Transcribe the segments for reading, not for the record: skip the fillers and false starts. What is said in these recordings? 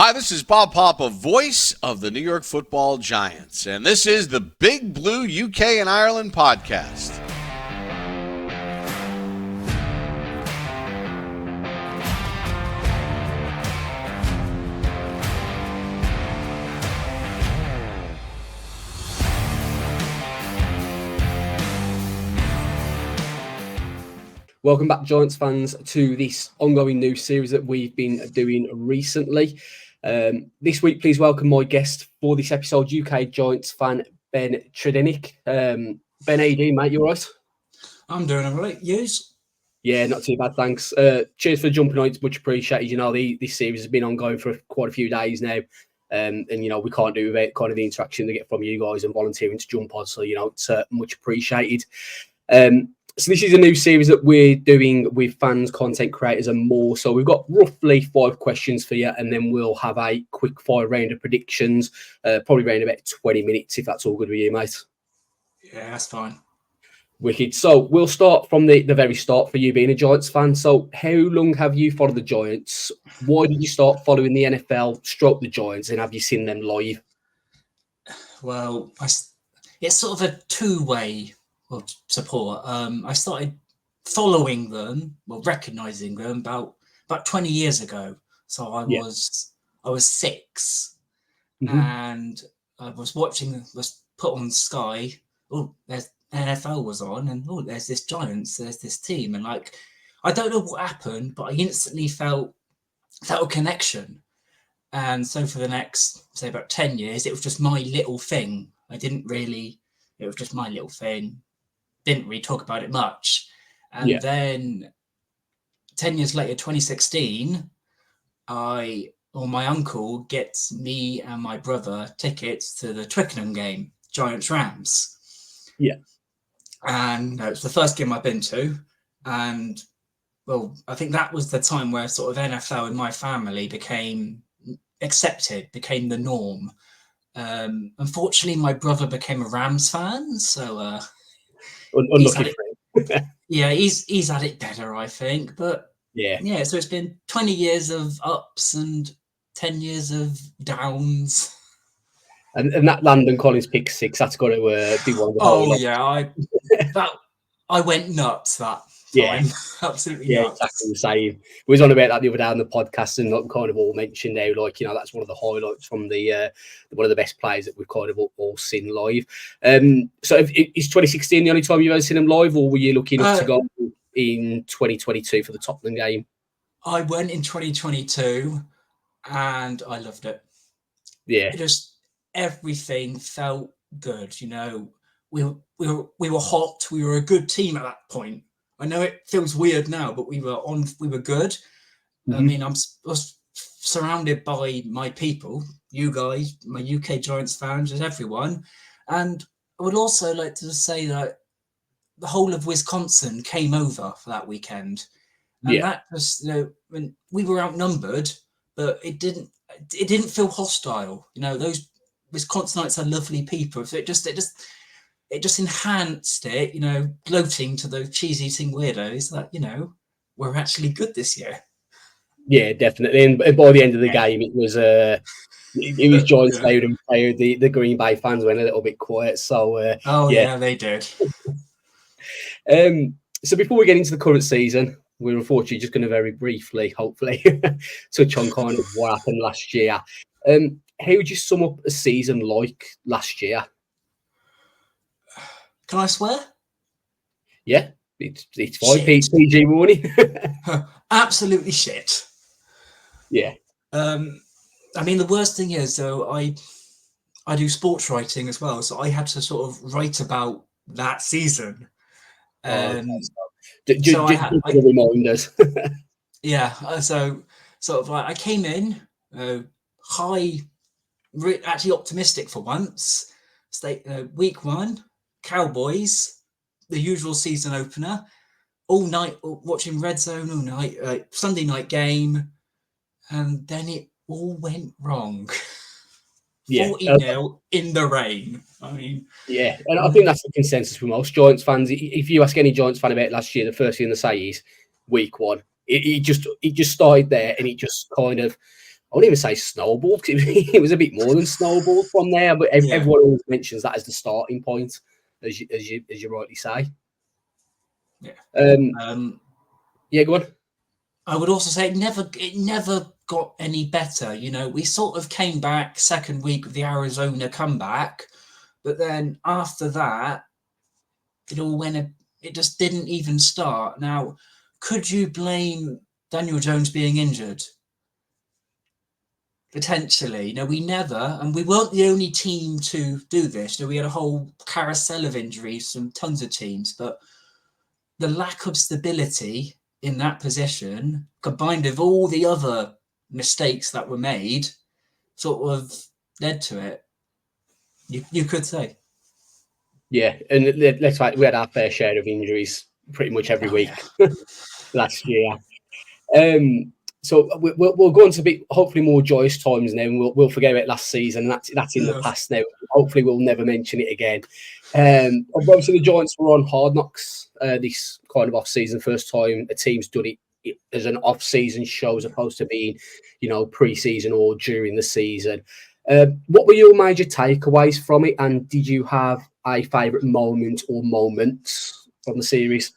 Hi, this is Bob Papa, voice of the New York Football Giants, and this is the Big Blue UK and Ireland podcast. Welcome back, Giants fans, to this ongoing news series that we've been doing recently. This week, please welcome my guest for this episode, UK Giants fan Ben Tredinnick. Ben, how you doing, mate? You all right? I'm doing all right. Yous? Yeah, not too bad, thanks. Cheers for jumping on. It's much appreciated. You know, this series has been ongoing for quite a few days now. And, you know, we can't do without kind of the interaction we get from you guys and volunteering to jump on. So, you know, it's much appreciated. So this is a new series that we're doing with fans, content creators and more. So we've got roughly 5 questions for you, and then we'll have a quick fire round of predictions, probably around about 20 minutes, if that's all good with you, mate. Yeah, that's fine. Wicked. So we'll start from the very start for you being a Giants fan. So how long have you followed the Giants? Why did you start following the NFL, stroke the Giants, and have you seen them live? Well, it's sort of a two-way support. I started following them, recognizing them about 20 years ago. So I was 6, and I was put on Sky. Oh, there's NFL was on, and there's this Giants, there's this team, and I don't know what happened, but I instantly felt a connection. And so for the next, say, about 10 years, it was just my little thing. It was just my little thing. Didn't really talk about it much. And then 10 years later, 2016, my uncle gets me and my brother tickets to the Twickenham game, Giants-Rams. Yeah. And it's the first game I've been to. And, I think that was the time where sort of NFL in my family became accepted, became the norm. Unfortunately, my brother became a Rams fan, so... Unlucky for him. Yeah, he's had it better, I think. But yeah. So it's been 20 years of ups and 10 years of downs. And that Landon Collins pick 6, that's got to be one of the highlights. Yeah, I went nuts that time. Yeah, absolutely nuts. Exactly the same. We was on about that the other day on the podcast, and kind of all mentioned now, that's one of the highlights from the one of the best players that we've kind of all seen live. So is 2016 the only time you've ever seen him live, or were you looking up to go in 2022 for the Tottenham game? I went in 2022, and I loved it. Yeah, everything felt good. You know, we were hot. We were a good team at that point. I know it feels weird now, but we were good. I mean, I was surrounded by my people, you guys, my UK Giants fans, just everyone. And I would also like to say that the whole of Wisconsin came over for that weekend. And that was, when we were outnumbered, but it didn't feel hostile. You know, those Wisconsinites are lovely people. So it just enhanced it, gloating to those cheese-eating weirdos that, we're actually good this year. Yeah, definitely. And by the end of the game, it was Giants loud and proud. The Green Bay fans went a little bit quiet. So they did. So before we get into the current season, we're unfortunately just going to very briefly, hopefully, touch on kind of what happened last year. How would you sum up a season like last year? Can I swear? Yeah, it's fine. PG warning. Absolutely shit. Yeah. I mean, the worst thing is, though, I do sports writing as well, so I had to sort of write about that season. Just remind us. Yeah. So sort of I came in actually optimistic for once. Week 1. Cowboys, the usual season opener, all night watching Red Zone all night, Sunday night game, and then it all went wrong. 40-0 in the rain. I mean, and I think that's the consensus for most Giants fans. If you ask any Giants fan about last year, the first thing they say is week 1. It just started there, and it just kind of won't even say snowballed. It was a bit more than snowballed from there. But everyone always mentions that as the starting point, as you rightly say. Yeah. Yeah, go on. I would also say it never got any better. You know, we sort of came back second week of the Arizona comeback, but then after that, it just didn't even start. Now, could you blame Daniel Jones being injured? Potentially. No, we never, and we weren't the only team to do this. We had a whole carousel of injuries from tons of teams, but the lack of stability in that position, combined with all the other mistakes that were made, sort of led to it. You could say. Yeah, and let's face it, we had our fair share of injuries pretty much every week last year. So we'll go into a bit, hopefully, more joyous times now, and we'll forget about last season. That's in the past now. Hopefully, we'll never mention it again. Obviously, the Giants were on Hard Knocks this kind of off-season. First time a team's done it as an off-season show as opposed to being, pre-season or during the season. What were your major takeaways from it, and did you have a favourite moment or moments from the series?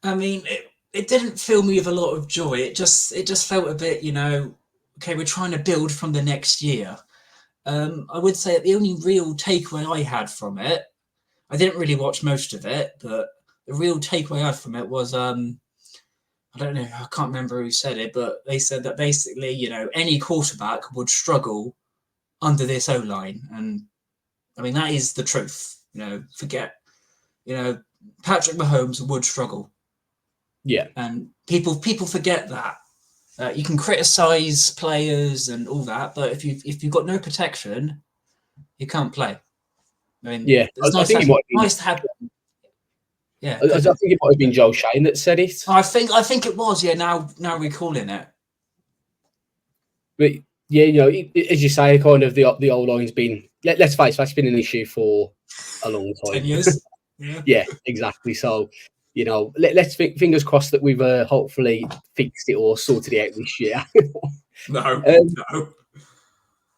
I mean, it didn't fill me with a lot of joy. It just felt a bit, okay, we're trying to build from the next year. I would say the only real takeaway I had from it, I didn't really watch most of it, but the real takeaway I had from it was, I don't know, I can't remember who said it, but they said that basically, any quarterback would struggle under this O-line. And I mean, that is the truth. Patrick Mahomes would struggle. Yeah. And people forget that. You can criticize players and all that, but if you've got no protection, you can't play. I mean, yeah, I think nice to have. Yeah, I think it might have been Joe Shane that said it. I think it was. Yeah, now recalling it. But yeah, as you say, kind of the old line's been. Let's face it, that's been an issue for a long time. 10 years. Yeah, exactly. So, let's fingers crossed that we've hopefully fixed it or sorted it out this year. No.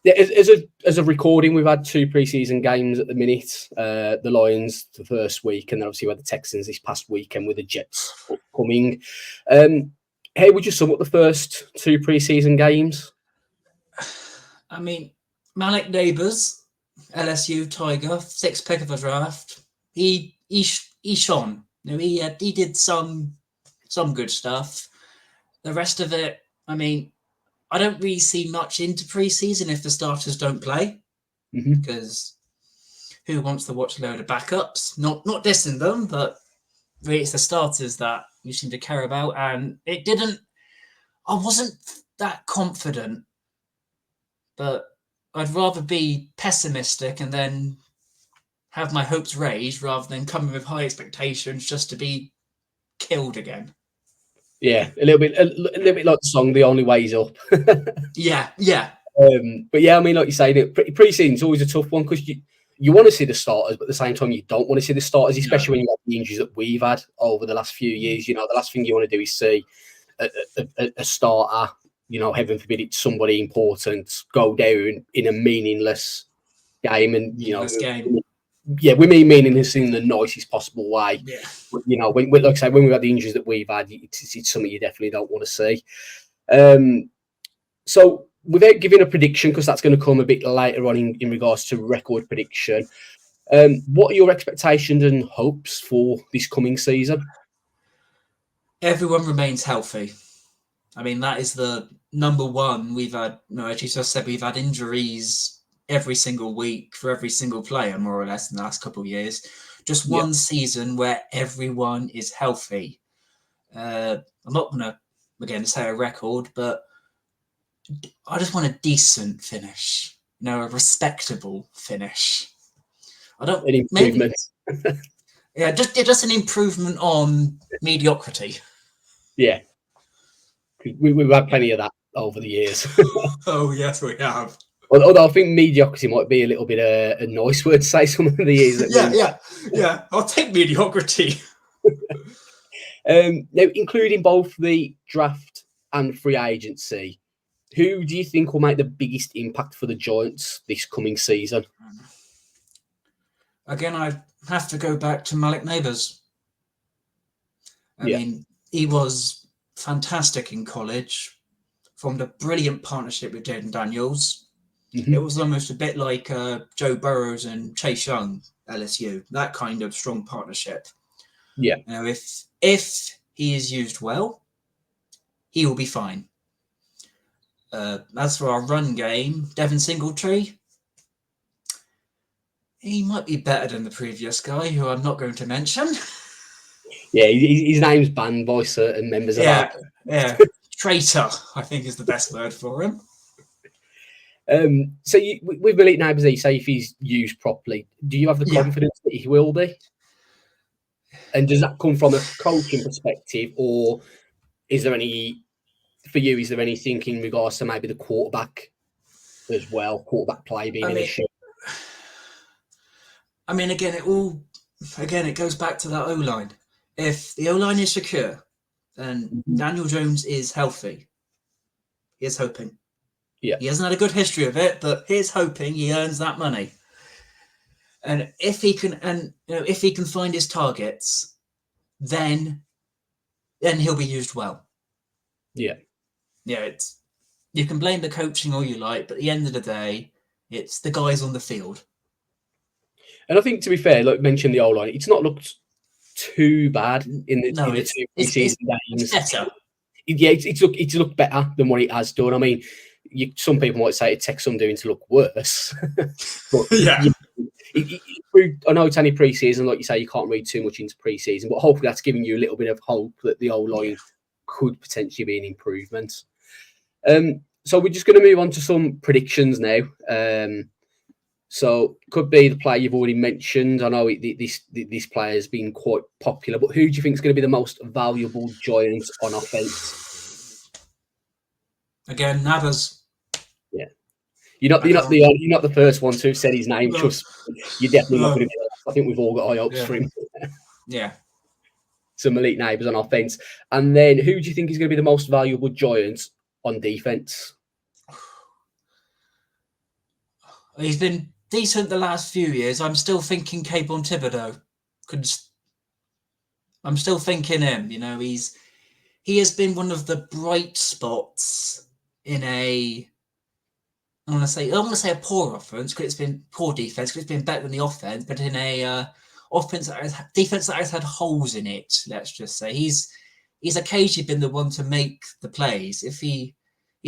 Yeah, as a recording, we've had 2 preseason games at the minute. The Lions the first week, and then obviously we had the Texans this past weekend with the Jets upcoming. How would you sum up the first 2 preseason games? I mean, Malik Neighbours, LSU Tiger, 6th pick of the draft. He shone. He did some good stuff. The rest of it, I mean, I don't really see much into preseason if the starters don't play, because who wants to watch a load of backups? Not dissing them, but really it's the starters that you seem to care about. And I wasn't that confident, but I'd rather be pessimistic and then have my hopes raised rather than coming with high expectations just to be killed again. Yeah, a little bit like the song "The Only Way's Up." Yeah. But yeah, I mean, like you say, pre-season's always a tough one because you want to see the starters, but at the same time, you don't want to see the starters, especially when you have the injuries that we've had over the last few years. The last thing you want to do is see a starter, heaven forbid it's somebody important, go down in a meaningless game. And, game. Yeah, we mean meaningless in the nicest possible way. Yeah. But, when, like I say, when we've had the injuries that we've had, it's something you definitely don't want to see. So without giving a prediction, because that's going to come a bit later on in regards to record prediction, what are your expectations and hopes for this coming season? Everyone remains healthy. I mean, that is the number one. We've had, as you just said, we've had injuries every single week for every single player, more or less, in the last couple of years. Just one season where everyone is healthy. I'm not going to, again, say a record, but I just want a decent finish, a respectable finish. I don't. An improvement. Just an improvement on mediocrity. Yeah. We've had plenty of that over the years. Oh, yes, we have. Although I think mediocrity might be a little bit a nice word to say some of the years. Yeah. I'll take mediocrity. Now, including both the draft and free agency, Who do you think will make the biggest impact for the Giants this coming season? Again, I have to go back to Malik Neighbours. I mean, he was fantastic in college, formed a brilliant partnership with Jaden Daniels. It was almost a bit like Joe Burrows and Chase Young, LSU, that kind of strong partnership. Yeah. Now, if he is used well, he will be fine. As for our run game, Devin Singletary, he might be better than the previous guy, who I'm not going to mention. Yeah, his name's banned by certain members of our... Yeah, traitor, I think is the best word for him. So with Malik Neighbours, you say if he's used properly, do you have the confidence that he will be? And does that come from a coaching perspective, or is there any thinking in regards to maybe the quarterback as well, quarterback play being an issue? I mean, again, it goes back to that O-line. If the O-line is secure and Daniel Jones is healthy, here's hoping. Yeah. He hasn't had a good history of it, but here's hoping he earns that money. And if he can find his targets, then he'll be used well. Yeah. Yeah, you can blame the coaching all you like, but at the end of the day, it's the guys on the field. And I think, to be fair, like mentioned the O-line, it's not looked too bad in the two preseason games. It's better. It's looked better than what it has done. I mean, some people might say it takes some doing to look worse. But I know it's only pre-season, like you say, you can't read too much into pre-season, but hopefully that's giving you a little bit of hope that the O-line could potentially be an improvement. So we're just going to move on to some predictions now. So could be the player you've already mentioned. I know this player has been quite popular, but who do you think is going to be the most valuable Giant on offense? Again, Nabas. Yeah, you're not the first one to have said his name. Trust me, you're definitely not going to be. I think we've all got high hopes for him. Yeah. So Malik Neighbours on offense, and then who do you think is going to be the most valuable Giant on defense? He's been decent the last few years. I'm still thinking Kayvon Thibodeau. I'm still thinking him. You know, he has been one of the bright spots in I don't want to say a poor offense, because it's been poor defense, because it's been better than the offense, but in a defense that has had holes in it. Let's just say he's occasionally been the one to make the plays. If he's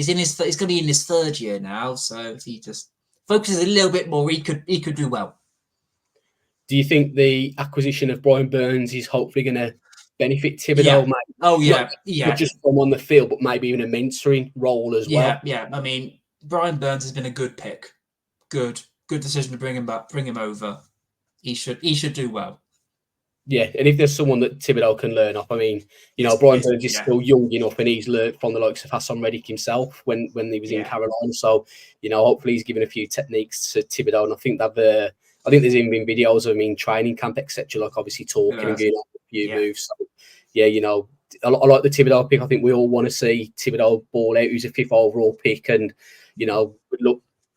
going to be in his third year now, so if he just focuses a little bit more, he could do well. Do you think the acquisition of Brian Burns is hopefully going to benefit Thibodeau? Yeah. Not just from on the field, but maybe even a mentoring role as well. Yeah. I mean, Brian Burns has been a good pick. Good decision to bring him over. He should do well. Yeah, and if there's someone that Thibodeau can learn off, I mean, Brian Burns is still young enough, and he's learned from the likes of Hassan Reddick himself when he was in Carolina. So, hopefully he's given a few techniques to Thibodeau, and I think there's even been videos of him in training camp, etc. Like obviously talking and doing a few moves. So, I like the Thibodeau pick. I think we all want to see Thibodeau ball out, who's a 5th overall pick, and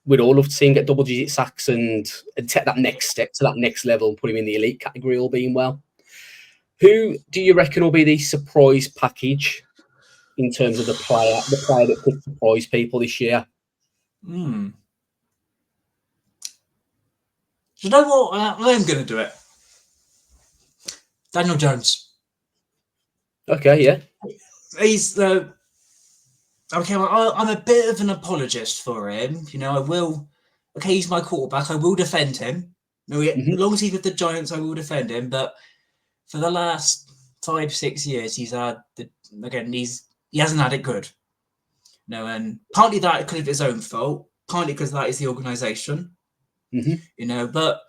we'd all love to see him get double-digit sacks and take that next step to that next level and put him in the elite category, all being well. Who do you reckon will be the surprise package in terms of the player that could surprise people this year? You know what? I am going to do it. Daniel Jones. Okay, yeah. He's okay. I'm a bit of an apologist for him. I will. Okay, he's my quarterback. I will defend him. As long as he's with the Giants, I will defend him. But for the last 5-6 years, he hasn't had it good. And partly that could be his own fault. Partly because that is the organisation. But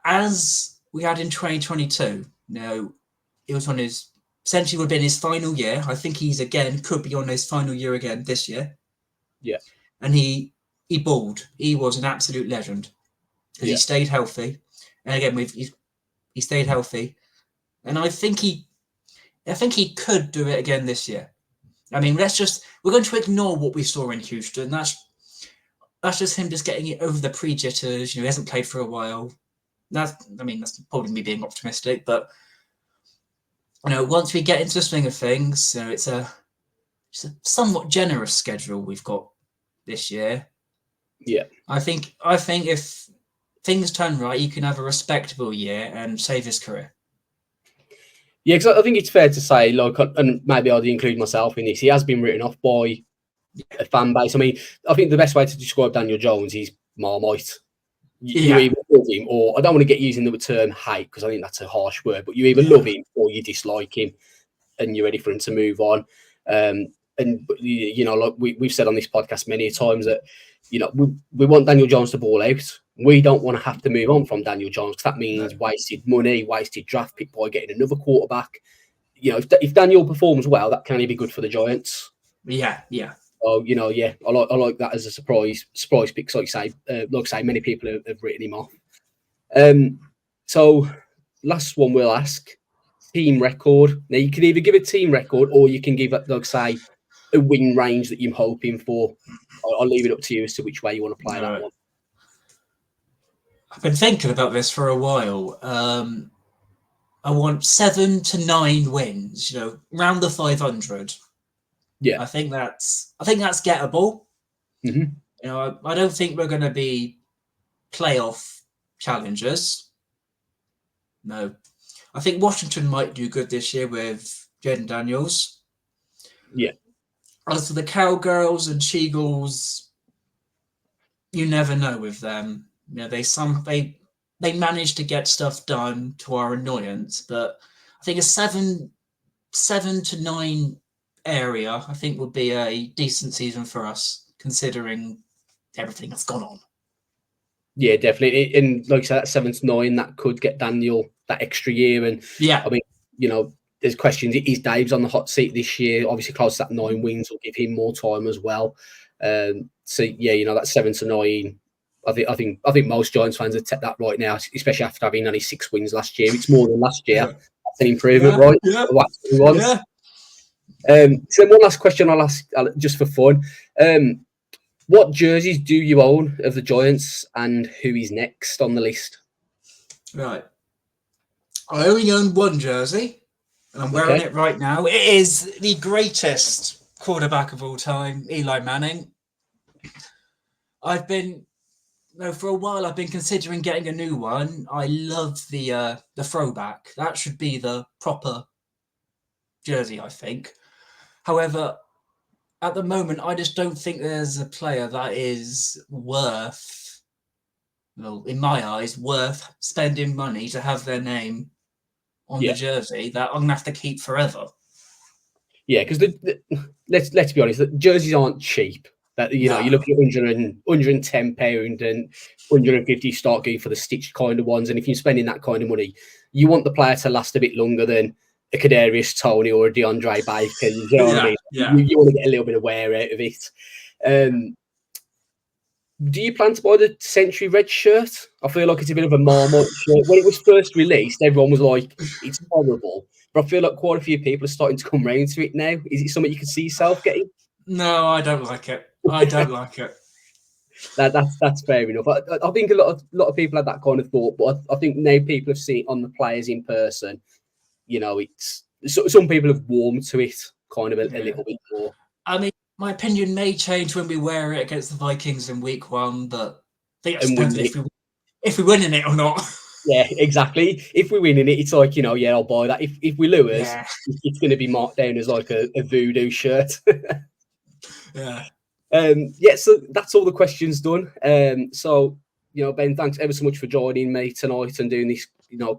as we had in 2022, it was on his. Essentially would have been his final year. I think could be on his final year again this year. Yeah. And he balled. He was an absolute legend because he stayed healthy. And again, he stayed healthy. And I think he could do it again this year. I mean, we're going to ignore what we saw in Houston. That's just him just getting it over the pre-jitters. He hasn't played for a while. That's probably me being optimistic, but once we get into the swing of things, it's a somewhat generous schedule we've got this year. Yeah, I think if things turn right, he can have a respectable year and save his career. Yeah, because I think it's fair to say, and maybe I'd include myself in this, he has been written off by a fan base. I mean, I think the best way to describe Daniel Jones is Marmite. You either love him, or I don't want to get using the term hate because I think that's a harsh word, but you either love him or you dislike him, and you're ready for him to move on. And like we've said on this podcast many times that we want Daniel Jones to ball out. We don't want to have to move on from Daniel Jones because that means wasted money, wasted draft pick by getting another quarterback. If Daniel performs well, that can only be good for the Giants. Yeah. So I like that as a surprise pick. Like I say, many people have written him off. So last one we'll ask, team record. Now you can either give a team record or you can give a win range that you're hoping for. I'll leave it up to you as to which way you want to play that one. I've been thinking about this for a while. I want 7 to 9 wins. Round the 500. Yeah, I think that's gettable. Mm-hmm. I don't think we're going to be playoff challengers. No, I think Washington might do good this year with Jaden Daniels. Yeah. As for the Cowgirls and She-Gulls, you never know with them. They manage to get stuff done to our annoyance, but I think a 7 to 9 area, I think, would be a decent season for us, considering everything that's gone on. Yeah, definitely. And like I said, that 7 to 9, that could get Daniel that extra year. And yeah, I mean, there's questions. Is Dave's on the hot seat this year? Obviously, close to that 9 wins will give him more time as well. So yeah, that 7 to 9. I think most Giants fans would take that right now, especially after having only 6 wins last year. It's more than last year. That's an improvement, right? Yeah. So one last question I'll ask just for fun. What jerseys do you own of the Giants, and who is next on the list? Right. I only own one jersey, and I'm wearing it right now. It is the greatest quarterback of all time, Eli Manning. For a while, I've been considering getting a new one. I love the throwback. That should be the proper jersey, I think. However, at the moment, I just don't think there's a player that is worth, in my eyes, worth spending money to have their name on the jersey that I'm going to have to keep forever. Yeah, because let's be honest, the jerseys aren't cheap. That you look at 110 pound and 150, start going for the stitched kind of ones. And if you're spending that kind of money, you want the player to last a bit longer than a Kadarius Toney or a DeAndre Baker. You know what I mean? Yeah. You want to get a little bit of wear out of it. Do you plan to buy the Century Red shirt? I feel like it's a bit of a Marmite shirt. When it was first released, everyone was like, it's horrible. But I feel like quite a few people are starting to come round to it now. Is it something you can see yourself getting? No, I don't like it. I don't like it. That's fair enough. I think a lot of people had that kind of thought, but I think now people have seen it on the players in person. It's some people have warmed to it kind of a little bit more. I mean, my opinion may change when we wear it against the Vikings in week 1, but I think it depends if we win in it or not. Yeah, exactly. If we win in it, it's like, I'll buy that. If we lose, it's going to be marked down as like a voodoo shirt. Yeah. So that's all the questions done. So, Ben, thanks ever so much for joining me tonight and doing this,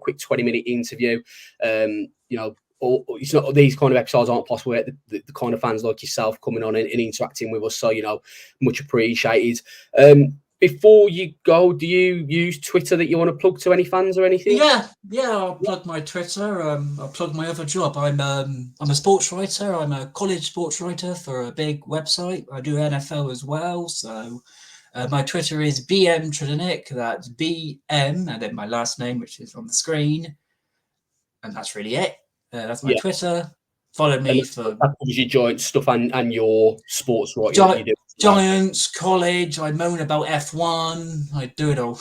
quick 20-minute interview. It's not, these kind of episodes aren't possible without the kind of fans like yourself coming on and interacting with us. So, much appreciated. Before you go, do you use Twitter that you want to plug to any fans or anything? Yeah. I'll plug my Twitter. I'll plug my other job. I'm a sports writer. I'm a college sports writer for a big website. I do NFL as well. So my Twitter is Ben Tredinnick. That's BM and then my last name, which is on the screen. And that's really it. That's my Twitter. Follow me And for that covers your Giants stuff and your sports, right? You do. Giants, college. I moan about F1. I do it all.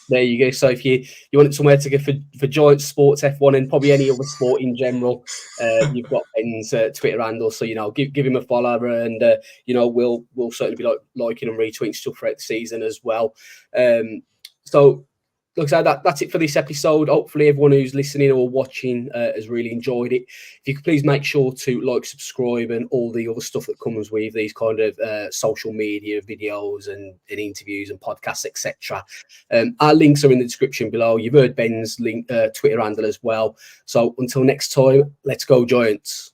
There you go. So if you want somewhere to go for Giants, sports, F1, and probably any other sport in general, you've got Ben's Twitter handle. So give him a follow, and we'll certainly be liking and retweeting stuff throughout the season as well. So. Looks like that's it for this episode. Hopefully everyone who's listening or watching has really enjoyed it. If you could please make sure to like, subscribe, and all the other stuff that comes with these kind of social media videos and interviews and podcasts, etc. Our links are in the description below. You've heard Ben's link, Twitter handle as well. So until next time, let's go Giants.